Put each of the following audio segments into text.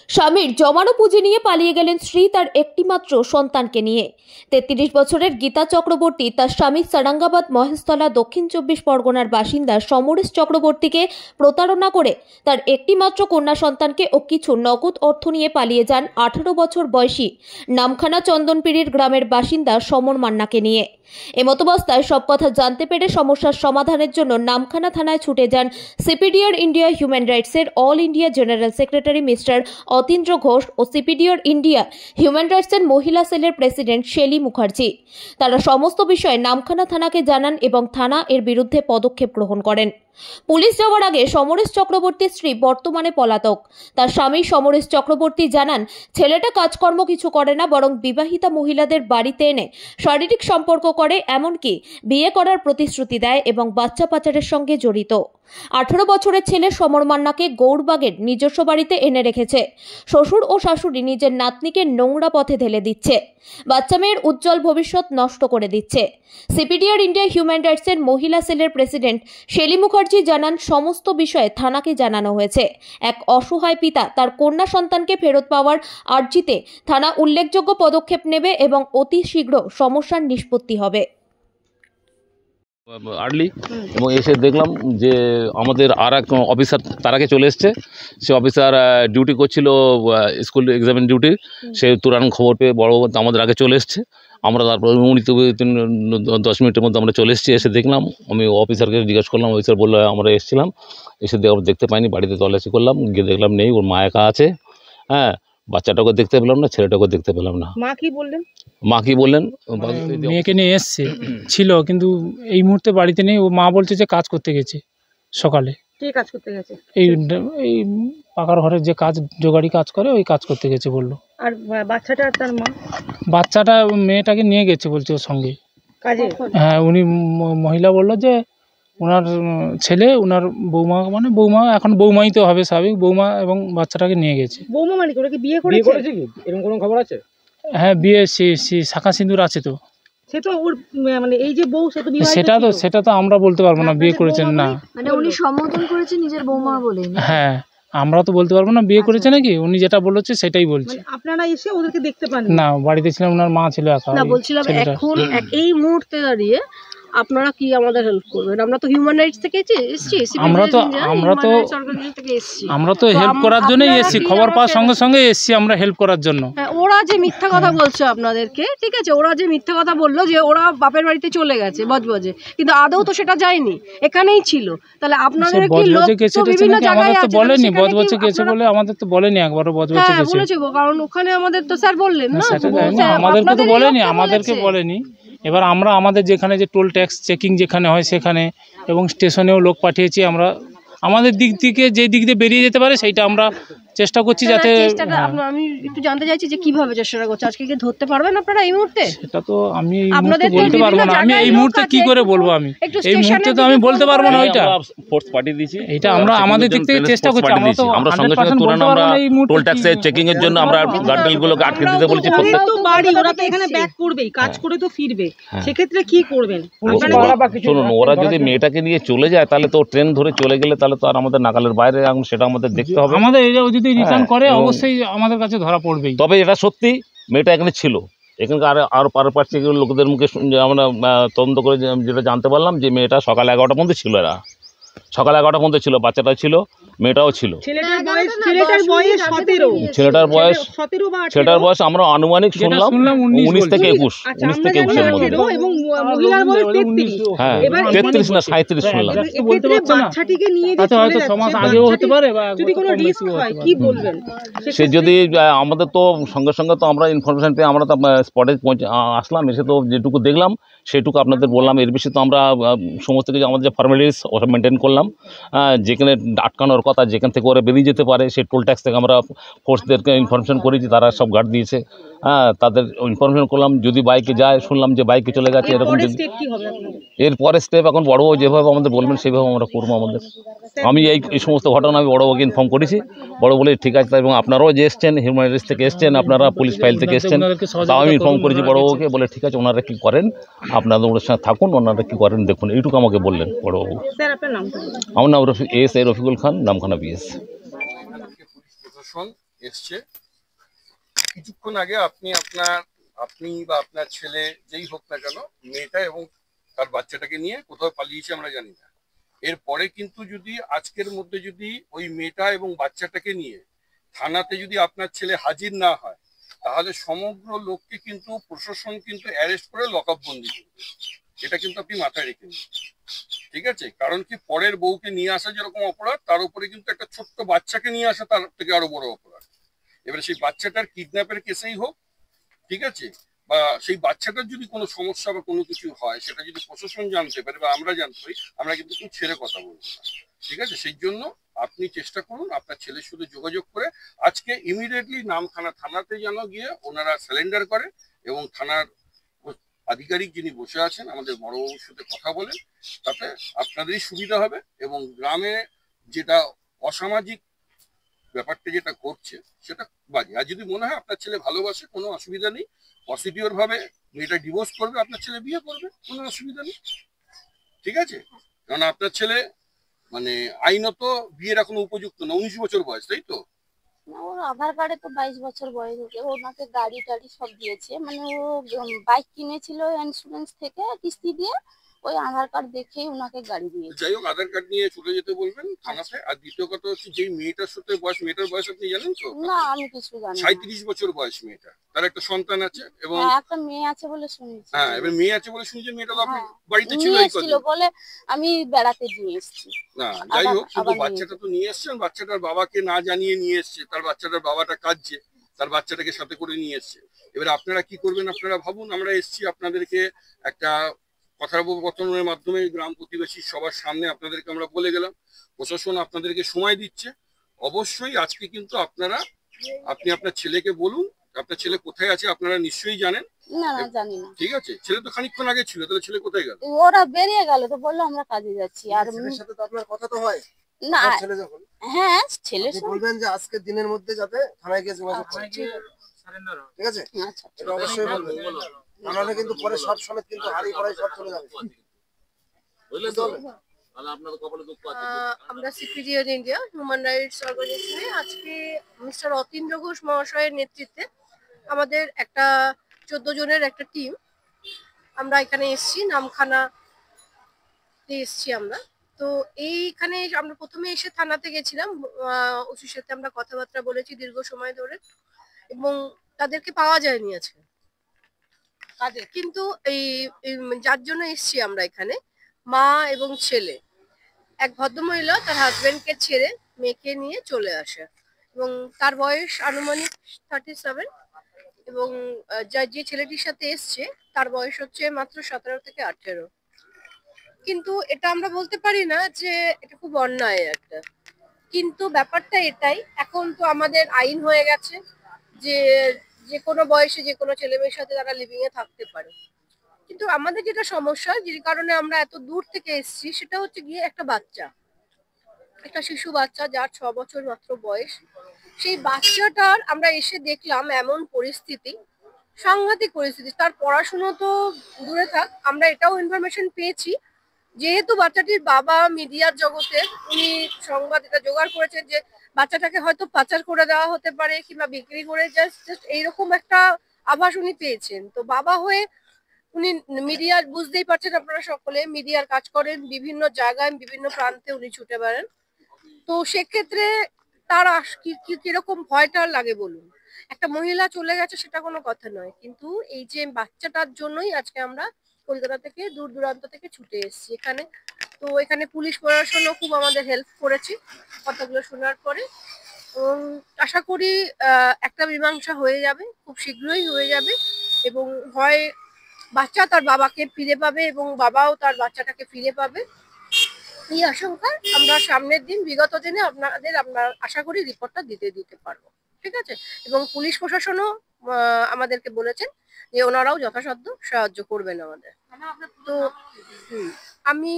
স্বামীর জমানো পুঁজি নিয়ে পালিয়ে গেলেন স্ত্রী তার একটিমাত্র সন্তানকে নিয়ে। 33 বছরের গীতা চক্রবর্তী তার স্বামী সারাঙ্গাবাদ মহেশতলা দক্ষিণ 24 পরগনার বাসিন্দা সমরেশ চক্রবর্তীকে প্রতারণা করে তার একটিমাত্র কন্যা সন্তানকে ও কিছু নগদ অর্থ নিয়ে পালিয়ে যান 18 বছর বয়সী নামখানা চন্দনপিড়ির গ্রামের বাসিন্দা সমর মান্নাকে নিয়ে। এমতাবস্থায় সব কথা জানতে পেরে সমস্যার সমাধানের জন্য নামখানা থানায় ছুটে যান সিপিডিআর ইন্ডিয়া হিউম্যান রাইটসের all India general secretary mister Atindra Ghosh ও সিপিডিআর ইন্ডিয়া হিউম্যান রাইটসের মহিলা সেলের প্রেসিডেন্ট শেলি মুখার্জি। তারা সমস্ত বিষয়ে নামখানা থানাকে জানান এবং থানা এর বিরুদ্ধে পদক্ষেপ গ্রহণ করেন। পুলিশ যাওয়ার আগে সমরেশ চক্রবর্তীর স্ত্রী বর্তমানে পলাতক। তার স্বামী সমরেশ চক্রবর্তী জানান, ছেলেটা কাজকর্ম কিছু করে না, বরং বিবাহিতা মহিলাদের বাড়িতে এনে শারীরিক সম্পর্ক করে, এমনকি বিয়ে করার প্রতিশ্রুতি দেয় এবং বাচ্চা পাচারের সঙ্গে জড়িত। 18 বছরের ছেলে সমর মান্নাকে গৌড়বাগের নিজস্ব বাড়িতে এনে রেখেছে। শ্বশুর ও শাশুড়ি নিজের নাতনিকে নোংরা পথে ঢেলে দিচ্ছে, বাচ্চা মেয়ের উজ্জ্বল ভবিষ্যৎ নষ্ট করে দিচ্ছে। সিপিডিআর ইন্ডিয়া হিউম্যান রাইটসের মহিলা সেলের প্রেসিডেন্ট শেলি মুখার্জি জানান, সমস্ত বিষয়ে থানাকে জানানো হয়েছে। এক অসহায় পিতা তার কন্যা সন্তানকে ফেরত পাওয়ার আর্জিতে থানা উল্লেখযোগ্য পদক্ষেপ নেবে এবং অতি শীঘ্র সমস্যার নিষ্পত্তি হবে। আর্লি এবং এসে দেখলাম যে আমাদের আর এক অফিসার তার আগে চলে এসছে। সে অফিসার ডিউটি করছিল, স্কুল এক্সামিন ডিউটি। সে তুরন্ত খবর পেয়ে বড় আমাদের আগে চলে এসছে। আমরা তারপর 10 মিনিটের মধ্যে আমরা চলে এসেছি। এসে দেখলাম, আমি অফিসারকে জিজ্ঞেস করলাম, অফিসার বললো আমরা এসেছিলাম, এসে দেখতে পাইনি, বাড়িতে তল্লাশি করলাম, গিয়ে দেখলাম নেই, ওর মা একা আছে। হ্যাঁ, বাচ্চাটাকে দেখতে পেলাম না, ছেলেটাকে দেখতে পেলাম না। মা কি বললেন মেয়েকে নিয়ে এসছে ছিল, কিন্তু এই মুহূর্তে বাড়িতে নেই। ও মা বলছে যে কাজ করতে গেছে সকালে। কি কাজ করতে গেছে? এই পাকার ঘরের যে কাজ, জোগাড়ি কাজ করে, ওই কাজ করতে গেছে বললো। আর বাচ্চাটা আর তার মা? বাচ্চাটা মেয়েটাকে নিয়ে গেছে বলছে ওর সঙ্গে কাজে। হ্যাঁ, উনি মহিলা বললো যে ওনার ছেলে, ওনার বৌমা, মানে বৌমা, এখন বৌমাই তো হবে স্বাভাবিক, বৌমা এবং বাচ্চাটাকে নিয়ে গেছে। বৌমা মানে কি? ওরা কি বিয়ে করেছে কি? এরকম কোনো খবর আছে? হ্যাঁ, বিয়ে শাখা সিঁদুর আছে তো। সেটা ওর মানে এই যে বউ, সেটা তো আমরা বলতে পারবো না বিয়ে করেছেন না। মানে উনি সম্বোধন করেছে নিজের বৌমা বলে। হ্যাঁ, আমরা তো বলতে পারবো না বিয়ে করেছে নাকি। উনি যেটা বলেছে সেটাই বলছে। আপনারা এসে ওদেরকে দেখতে পান না? বাড়িতে ছিলাম, ওনার মা ছিল একা। না, বলছিলাম এখন এই মুহূর্তে দাঁড়িয়ে আপনারা কি আমাদের হেল্প করবেন? আমরা তো হিউম্যান রাইটস থেকে এসেছি, আমরা তো হেল্প করার জন্যই এসেছি, খবর পাওয়ার সঙ্গে সঙ্গে এসেছি আমরা হেল্প করার জন্য। ওরা যে মিথ্যা কথা বলছে আপনাদেরকে, ঠিক আছে, ওরা যে মিথ্যা কথা বললো যে ওরা বাপের বাড়িতে চলে গেছে বজবজে, কিন্তু আদৌ তো সেটা যায়নি, এখানেই ছিল। তাহলে আপনাদের কি লোক তো বিভিন্ন জায়গায় আছে, বলেনি বজবজে গেছে বলে, আমাদের তো বলেনি একবারও বজবজে গেছে। বলেছে, কারণ ওখানে আমাদের তো স্যার বললেন না, আমাদেরকে তো বলেনি, আমাদেরকে বলেনি। এবার আমরা আমাদের যেখানে যে টোল ট্যাক্স চেকিং যেখানে হয় সেখানে এবং স্টেশনেও লোক পাঠিয়েছি। আমরা আমাদের দিক থেকে যে দিক দিয়ে বেরিয়ে যেতে পারে সেইটা আমরা চেষ্টা করছি, যাতে। আমি একটু জানতে চাইছি যে কিভাবে চেষ্টা করছে, আজকে কি ধরতে পারবেন আপনারা এই মুহূর্তে? সেটা তো আমি এই মুহূর্তে বলতে পারবো না। আমি এই মুহূর্তে কি করে বলবো? আমি এই মুহূর্তে তো আমি বলতে পারবো না। ওইটা ফোর্স পাঠিয়ে দিয়েছি, এটা আমরা আমাদের দিক থেকে চেষ্টা করছি। আমরা সঙ্গে সঙ্গে তুরন্ত আমরা টোল ট্যাক্সের চেকিং এর জন্য আমরা গার্ডরেলগুলোকে আটকে দিতে বলেছি। তো বাড়ি ওরা তো এখানে ব্যাক করবেই, কাজ করে তো ফিরবে, সেক্ষেত্রে কি করবেন? শুনুন, ওরা যদি মেয়েটাকে নিয়ে চলে যায় তাহলে তো ট্রেন ধরে চলে গেলে তাহলে তো আর আমাদের নাগালের বাইরে, সেটা আমাদের দেখতে হবে। আমাদের যদি রিটার্ন করে অবশ্যই আমাদের কাছে ধরা পড়বেই। তবে এটা সত্যি, মেয়েটা এখানে ছিল। এখানকার আরও পারপার্শ্ব লোকদের মুখে আমরা তদন্ত করে যেটা জানতে পারলাম যে মেয়েটা সকাল 11টা পর্যন্ত ছিল। এরা সকাল 11টা পর্যন্ত ছিল, বাচ্চাটা ছিল, মেয়েটাও ছিল। ছেলেটার বয়স আমরা আনুমানিক শুনলাম 19 থেকে 21 এর মধ্যে। হ্যাঁ, 33 না 37 শুনলাম। সে যদি আমাদের তো সঙ্গে সঙ্গে তো আমরা ইনফরমেশন পেয়ে আমরা তো স্পটে আসলাম, এসে তো যেটুকু দেখলাম সেটুকু আপনাদের বললাম। এর বেশি তো আমরা সমস্ত কিছু আমাদের যে ফর্মালিটিস ওটা মেনটেন করলাম। যেখানে আটকানোর কথা, যেখান থেকে ওরা বেরিয়ে যেতে পারে, সেই টোল ট্যাক্স থেকে আমরা ফোর্সদেরকে ইনফরমেশন করেছি, তারা সব গার্ড দিয়েছে। তাদের ইনফরমেশন করলাম, যদি বাইকে যায়, শুনলাম যে বাইকে চলে গেছে, এরকম। এরপরে স্টেপ এখন বড়বাবু যেভাবে আমাদের বলবেন সেভাবে আমরা করবো। আমি এই সমস্ত ঘটনা আমি বড়বাবুকে ইনফর্ম করেছি। বড় বলে ঠিক আছে, এবং আপনারাও যে এসছেন হিউম্যান রাইটস থেকে এসছেন, আপনারা পুলিশ ফাইল থেকে এসছেন, তাও আমি ইনফর্ম করেছি বড়বাবুকে। বলে ঠিক আছে, ওনারা কী করেন আপনাদের ওদের সঙ্গে থাকুন, ওনারা কী করেন দেখুন, এইটুকু আমাকে বললেন বড়বাবু। আমার নাম রফিকুল খান, নামখানা বিএস। এসছে। কিছুক্ষণ আগে আপনি বা আপনার ছেলে যেই হোক না কেন মেয়েটা এবং তার বাচ্চাটাকে নিয়ে কোথাও পালিয়েছে আমরা জানি না। এরপরে কিন্তু যদি আজকের মধ্যে যদি ওই মেয়েটা এবং বাচ্চাটাকে নিয়ে থানাতে যদি আপনার ছেলে হাজির না হয়, তাহলে সমগ্র লোককে কিন্তু প্রশাসন কিন্তু অ্যারেস্ট করে লকআপ বন্দি করবে। এটা কিন্তু আপনি মাথায় রেখে নিন, ঠিক আছে? কারণ কি, পরের বউকে নিয়ে আসা যেরকম অপরাধ, তার উপরে কিন্তু একটা ছোট্ট বাচ্চাকে নিয়ে আসা তার থেকে আরো বড় অপরাধ। এবারে সেই বাচ্চাটার কিডন্যাপের কেসেই হোক, ঠিক আছে, বা সেই বাচ্চাটার যদি কোনো সমস্যা বা কোনো কিছু হয়, সেটা যদি প্রশাসন জানতে পারে বা আমরা জানতে পারি, আমরা কিন্তু কেউ ছেড়ে কথা বলবো না, ঠিক আছে? সেই জন্য আপনি চেষ্টা করুন আপনার ছেলের সাথে যোগাযোগ করে আজকে ইমিডিয়েটলি নামখানা থানাতে যেন গিয়ে ওনারা সারেন্ডার করে এবং থানার আধিকারিক যিনি বসে আছেন আমাদের বড়বাবুর সাথে কথা বলেন, তাতে আপনাদেরই সুবিধা হবে। এবং গ্রামে যেটা অসামাজিক ব্যাপারটা যেটা করছে সেটা বাজে। আর যদি মনে হয় আপনার ছেলে ভালোবাসে, কোনো অসুবিধা নেই, পজিটিভ ভাবে মেয়েটা ডিভোর্স করবে, আপনার ছেলে বিয়ে করবে, কোনো অসুবিধা নেই, ঠিক আছে? কারণ আপনার ছেলে মানে আইনত বিয়ের এখনো উপযুক্ত না, 19 বছর বয়স, তাই তো? না, ওর আধার কার্ডে তো 22 বছর বয়স হয়েছে। ওনাকে গাড়ি টাড়ি সব দিয়েছে, মানে ও বাইক কিনেছিল ইন্স্যুরেন্স থেকে কিস্তি দিয়ে, ওই আধার কার্ড দেখেই ওনাকে গাড়ি দিয়েছে। যাই হোক, আধার কার্ড নিয়ে চলে যেতে বলবেন থানাতে। আর দ্বিতীয় কথা হচ্ছে, যেই মেয়েটার সাথে বয়স, মেয়েটার বয়স আপনি জানেন তো? না, আমি কিছু জানি না। 37 বছর বয়স মেয়েটা, তার একটা সন্তান আছে এবং হ্যাঁ, একটা মেয়ে আছে বলে শুনেছি। হ্যাঁ, এবার মেয়ে আছে বলে শুনছেন, মেয়েটা তো আপনার হ্যাঁ, বাড়িতে ছিল নিয়ে এই এসেছিল কদিন। বলে আমি বেড়াতে দিয়ে এসেছি। না, যাই হোক, কিন্তু আবার বাচ্চাটা তো নিয়ে এসছেন, বাচ্চাটার বাবাকে না জানিয়ে নিয়ে এসছে, তার বাচ্চাটার বাবাটা কাঁদছে, তার বাচ্চাটাকে সাথে করে নিয়ে এসছে। এবার আপনারা কি করবেন আপনারা ভাবুন। আমরা এসছি আপনাদেরকে একটা কথোপকথনের মাধ্যমে গ্রাম প্রতিবেশী সবার সামনে আপনাদেরকে আমরা বলে গেলাম, প্রশাসন আপনাদেরকে সময় দিচ্ছে। অবশ্যই আজকে কিন্তু আপনি আপনার ছেলেকে বলুন, আপনার ছেলে কোথায় আছে আপনারা নিশ্চয়ই জানেন। না, না, জানি না। ঠিক আছে, ছেলে তো খানিকক্ষণ আগে ছিল, তাহলে ছেলে কোথায় গেল? ওরা বেরিয়ে গেল তো, বললো আমরা কাজে যাচ্ছি। আর ছেলের সাথে তো আপনার কথা তো হয় না, আপনার ছেলে যখন হ্যাঁ, ছেলের আপনি সাথে বলবেন যে আজকের দিনের মধ্যে যাতে থানায় গিয়ে যোগাযোগ করে, ঠিক আছে? আচ্ছা, এটা অবশ্যই বলবেন, নাহলে কিন্তু পরে সব সমেত কিন্তু হারিয়ে পড়ায় সব চলে যাবে, বুঝতে পারলেন? আমরা সিপিডিএন ইন্ডিয়া হিউম্যান রাইটস অর্গানাইজেশনে আজকে মিস্টার অতীন্দ্র ঘোষ মহাশয়ের নেতৃত্বে আমাদের একটা 14 জনের একটা টিম আমরা এখানে এসেছি, নামখানাতে এসেছি আমরা। তো এইখানে আমরা প্রথমে এসে থানাতে গেছিলাম, ওসির সাথে আমরা কথাবার্তা বলেছি দীর্ঘ সময় ধরে, এবং তাদেরকে পাওয়া যায়নি আজকে। কিন্তু এই যার জন্য এসেছি আমরা এখানে, মা এবং ছেলে, এক ভদ্রমহিলা তার হাজবেন্ডকে ছেড়ে মেয়েকে নিয়ে চলে আসে, এবং তার বয়স আনুমানিক 37, এবং যে ছেলেটির সাথে এসছে তার বয়স হচ্ছে মাত্র 17 থেকে 18। কিন্তু এটা আমরা বলতে পারি না যে এটা খুব অন্যায় একটা, কিন্তু ব্যাপারটা এটাই, এখন তো আমাদের আইন হয়ে গেছে যে যে কোনো বয়সে যে কোনো ছেলে মেয়ের সাথে তারা লিভিং এ থাকতে পারে। কিন্তু আমাদের যেটা সমস্যা, যে কারণে আমরা এত দূর থেকে এসেছি, সেটা হচ্ছে গিয়ে একটা শিশু বাচ্চা যার 6 বছর মাত্র বয়স। সেই বাচ্চাটার আমরা এসে দেখলাম এমন পরিস্থিতি, সাংঘাতিক পরিস্থিতি। তার পড়াশুনো তো দূরে থাক, আমরা এটাও ইনফরমেশন পেয়েছি যেহেতু বাচ্চাটির বাবা মিডিয়ার জগতে, উনি সংবাদ এটা জোগাড় করেছেন যে বাচ্চাটাকে হয়তো পাচার করে দেওয়া হতে পারে কিংবা বিক্রি করে, জাস্ট এইরকম একটা আভাস উনি পেয়েছেন। তো বাবা হয়ে উনি মিডিয়ার, বুঝতেই পারছেন আপনারা সকলে, মিডিয়ার কাজ করেন, বিভিন্ন জায়গায় বিভিন্ন প্রান্তে উনি ছুটে বেড়ান। তো সেক্ষেত্রে তার কিরকম ভয়টা লাগে বলুন। একটা মহিলা চলে গেছে সেটা কোনো কথা নয়, কিন্তু এই যে বাচ্চাটার জন্যই আজকে আমরা কলকাতা থেকে দূর দূরান্ত থেকে ছুটে এসেছি এখানে। তো এখানে পুলিশ প্রশাসনও খুব আমাদের হেল্প করেছে কথাগুলো শোনার পরে, এবং আশা করি একটা মীমাংসা হয়ে যাবে, খুব শীঘ্রই হয়ে যাবে, এবং হয় বাচ্চা তার বাবাকে ফিরে পাবে এবং বাবাও তার বাচ্চাটাকে ফিরে পাবে। এই আশঙ্কা আমরা সামনের দিন, বিগত দিনে আমরা আশা করি রিপোর্টটা দিতে পারবো, ঠিক আছে? এবং পুলিশ প্রশাসনও আমাদেরকে বলেছেন যে ওনারাও যথাসাধ্য সাহায্য করবেন আমাদের। তো আমি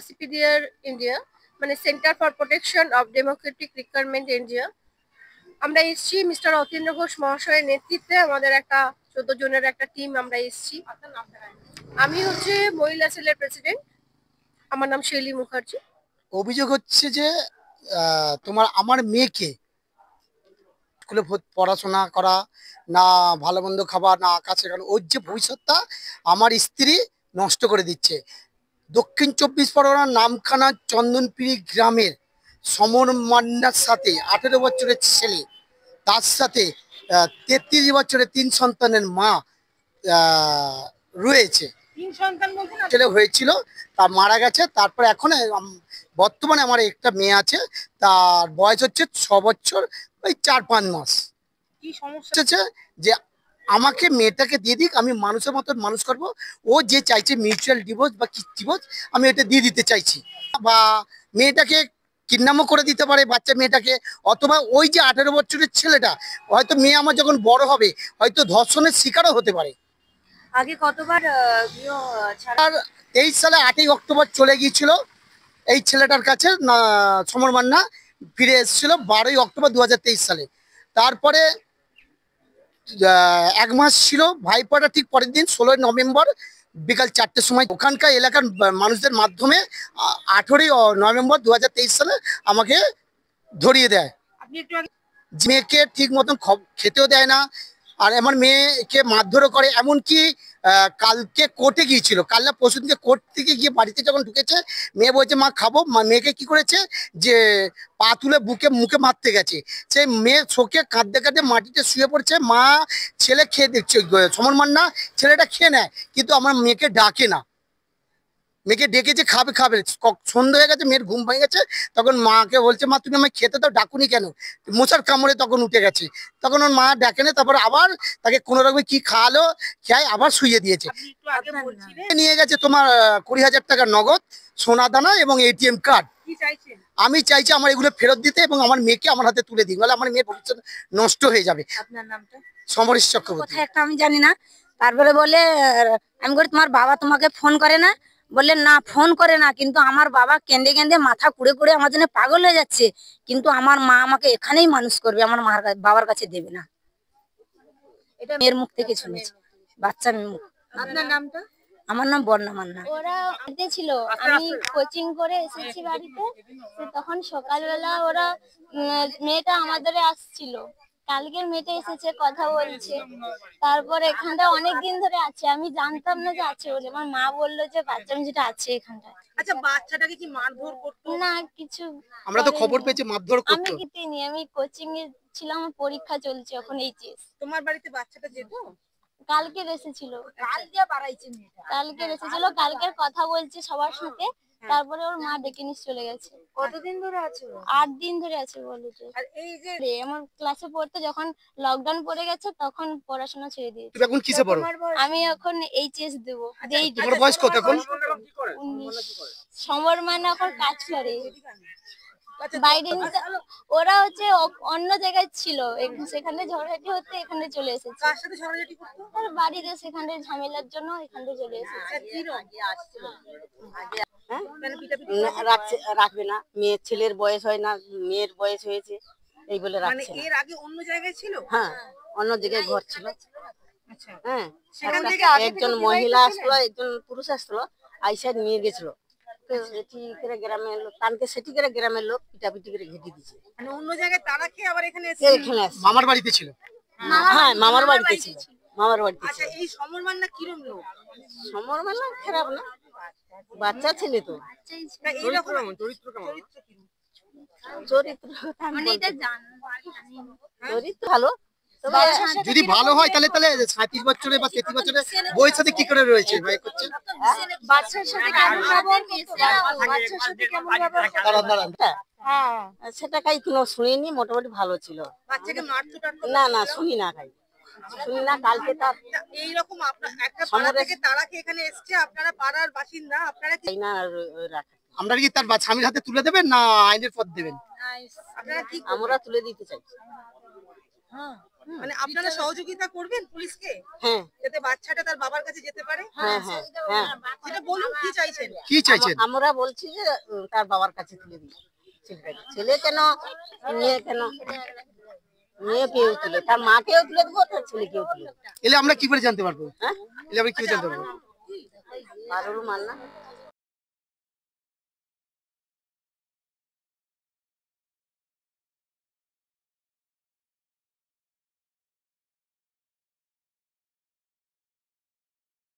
সিপিডিআর ইন্ডিয়া, মানে centre for protection of Democratic requirement India, আমরা এসেছি মিস্টার অতীন্দ্র ঘোষ মহাশয়ের নেতৃত্বে আমাদের একটা 14 জনের একটা টিম আমরা এসেছি। আমি হচ্ছে মহিলা সেলের প্রেসিডেন্ট, আমার নাম শৈলী মুখার্জি। অভিযোগ হচ্ছে যে আমার মেয়েকে স্কুলে পড়াশোনা করা, না ভালো মন্দ খাবার, না আঁকা শেখানো, ওর যে ভবিষ্যৎটা আমার স্ত্রী নষ্ট করে দিচ্ছে। দক্ষিণ 24 পরগনার নামখানা চন্দনপিড়ি গ্রামের সমর মান্নার সাথে 18 বছরের ছেলে, তার সাথে 33 বছরের 3 সন্তানের মা রয়েছে। ছেলে হয়েছিল, তা মারা গেছে। তারপরে এখন বর্তমানে আমার একটা মেয়ে আছে, তার বয়স হচ্ছে 6 বছর ওই 4-5 মাস। কি সমস্যা হচ্ছে যে আমাকে মেয়েটাকে দিয়ে দিক, আমি মানুষের মতন মানুষ করব। ও যে চাইছে মিউচুয়াল ডিভোর্স বা কি ডিভোর্স, আমি এটা দিয়ে দিতে চাইছি। বা মেয়েটাকে কিডন্যাপও করে দিতে পারে, বাচ্চা মেয়েটাকে, অথবা ওই যে 18 বছরের ছেলেটা, হয়তো মেয়ে আমার যখন বড় হবে হয়তো ধর্ষণের শিকারও হতে পারে। আগে কতবার 23 সালে 8ই অক্টোবর চলে গিয়েছিল এই ছেলেটার কাছে সমর মান্না, ফিরে এসেছিল 12ই অক্টোবর 2023 সালে। তারপরে 1 মাস ছিল, ভাইফোঁটা ঠিক পরের দিন 16 নভেম্বর বিকাল 4টের সময় ওখানকার এলাকার মানুষদের মাধ্যমে 18ই নভেম্বর 2023 সালে আমাকে ধরিয়ে দেয়। মেয়েকে ঠিক মতন খেতেও দেয় না, আর আমার মেয়েকে মারধরও করে। এমনকি কালকে কোর্টে গিয়েছিল, কাল না পরশু দিনকে কোর্ট থেকে গিয়ে বাড়িতে যখন ঢুকেছে, মেয়ে বলছে মা খাবো। মেয়েকে কি করেছে যে পা তুলে মুখে মারতে গেছে। সেই মেয়ে শোকে কাঁদতে কাঁদতে মাটিতে শুয়ে পড়ছে। মা ছেলে খেয়ে দেখছে, সমর মান্না ছেলেটা খেয়ে নেয়, কিন্তু আমার মেয়েকে ডাকে না। মেয়েকে ডেকেছে খাবে খাবে, সন্ধ্যা হয়ে গেছে, মেয়ের ঘুম ভেঙে গেছে। তখন মাকে বলছে মা তুমি আমায় খেতে দাও, ডাকুনি কেন? মশার কামড়ে তখন উঠে গেছে। তখন ওর মা ডাকে না, তারপর আবার তাকে কোনো রকম কি খাওয়ালো, খেয়ে আবার শুয়ে দিয়েছে। নিয়ে গেছে তোমার 20,000 টাকা নগদ, সোনা দানা এবং ATM কার্ড। আমি চাইছি আমার এগুলো ফেরত দিতে এবং আমার মেয়েকে আমার হাতে তুলে দিই, বলে আমার মেয়ের ভবিষ্যৎ নষ্ট হয়ে যাবে। আপনার নামটা? সমরেশ চক্রবর্তী। কোথায় একটা আমি জানি না। তারপরে বলে আমি বলি তোমার বাবা তোমাকে ফোন করে না? বললেন না ফোন করে না, কিন্তু আমার বাবা কেঁদে কেঁদে মাথা কুড়ে কুড়ে আমার জন্য পাগল হয়ে যাচ্ছে, কিন্তু আমার মা আমাকে এখানেই মানুষ করবে, আমার বাবার কাছে দেবে না। এটা মেয়ের মুখ থেকে শুনেছি, বাচ্চা মেয়ের মুখ। আপনার নামটা? আমার নাম বর্ণা মান্না। ওরা বাড়িতে ছিল, আমি কোচিং করে এসেছি বাড়িতে, তখন সকালবেলা ওরা মেয়েটা আমাদের আসছিল, কালকের মেয়েটা এসেছে কথা বলছে। তারপর এখানটা অনেকদিন ধরে আছে, আমি জানতাম না যে আছে বলে। আমার মা বললো যে বাচ্চা মেয়েটা আছে এখানটায়। আচ্ছা বাচ্চাটাকে কি মারধর করতো? না কিছু, আমরা তো খবর পেয়েছি মারধর করতো। আমি কিতিনি, আমি কোচিং এ ছিলাম, আমার পরীক্ষা চলছে এখন এইচএস। তোমার বাড়িতে বাচ্চাটা যেত? কালকে এসেছিল, কালকে এসেছিল, কালকের কথা বলছে সবার সাথে। তারপরে ওর মা ডেকে নিয়ে চলে গেছে। কতদিন ধরে আছে? 8 দিন ধরে আছে বলেছে। আর এই যে আমার ক্লাসে পড়তে যখন লকডাউন পড়ে গেছে তখন পড়াশোনা ছেড়ে দিয়েছি। তুমি এখন কিসে পড়ো? আমি এখন এইচএস দেব। তোমার বয়স কত এখন? 19। সমর মানে এখন কাজ করে বাইরে। ওরা হচ্ছে অন্য জায়গায় ছিল, সেখানে ঝগড়াঝাটি হতে এখানে চলে এসেছে। কার সাথে ঝগড়াঝাটি করতো? আর বাড়িতে সেখানে ঝামেলার জন্য এখানে চলে এসেছে। রাখবে না, মেয়ের ছেলের বয়স হয় না, মেয়ের বয়স হয়েছে এই বলে মানে রাখছে না। এর আগে অন্য জায়গায় ছিল? হ্যাঁ অন্য জায়গায় ঘর ছিল। আচ্ছা হ্যাঁ সেখান থেকে একজন মহিলা আসলো, একজন পুরুষ আসলো, আইসা নিয়ে গেছিল। গ্রামের লোক কানকে সেটি করে গ্রামের লোক পিটাপিটি করে ঘেটে দিয়েছে। মানে অন্য জায়গায় তারা খেয়ে আবার এখানে এসেছে? এখানে আসছে। মামার বাড়িতে ছিল? হ্যাঁ মামার বাড়িতে ছিল, মামার বাড়িতে আচ্ছা ছিল। এই সমর মান্না কিরম লোক? সমর মানে খারাপ না, বাচ্চা ছেলে তো। এইরকম চরিত্র কেমন? চরিত্র মানে এটা চরিত্র ভালো, তবে যদি ভালো হয় তাহলে 37 বছরে বা 33 বছরে বইয়ের সাথে কি করে রয়েছে ভাই করছে? বাচ্চার সাথে কেমন ব্যবহার করছে, বাচ্চার সাথে কেমন ব্যবহার করছে? দাঁড়ান। হ্যাঁ সেটা কাই কোনো শুনিনি, মোটামুটি ভালো ছিল। বাচ্চাকে মারতো টারতো? না না শুনি না, কাই শুনি না। কালকে তার এইরকম আপনার একটা পাড়া থেকে তারা কি এখানে এসেছে, আপনারা পাড়ার বাসিন্দা, আপনারা কি না রাখা, আমরা কি তার স্বামীর হাতে তুলে দেবেন না আইনের পথ দেবেন? আপনারা কি আমরা তুলে দিতে চাই। মানে আপনারা সহযোগিতা করবেন পুলিশকে হ্যাঁ যাতে বাচ্চাটা তার বাবার কাছে যেতে পারে? হ্যাঁ হ্যাঁ হ্যাঁ সেটা বলুন কি চাইছেন? কি চাইছেন? আমরা বলছি যে তার বাবার কাছে তুলে দিই ছেলেটাকে। ছেলে কেন, মেয়ে কেন, মেয়েকেও তুলে, তার মাকেও তুলে দেবো, তার ছেলেকেও তুলে দেবো। এলে আমরা কি করে জানতে পারবো? হ্যাঁ এলে আমরা কি করে জানতে পারবো? পারুল মান্না।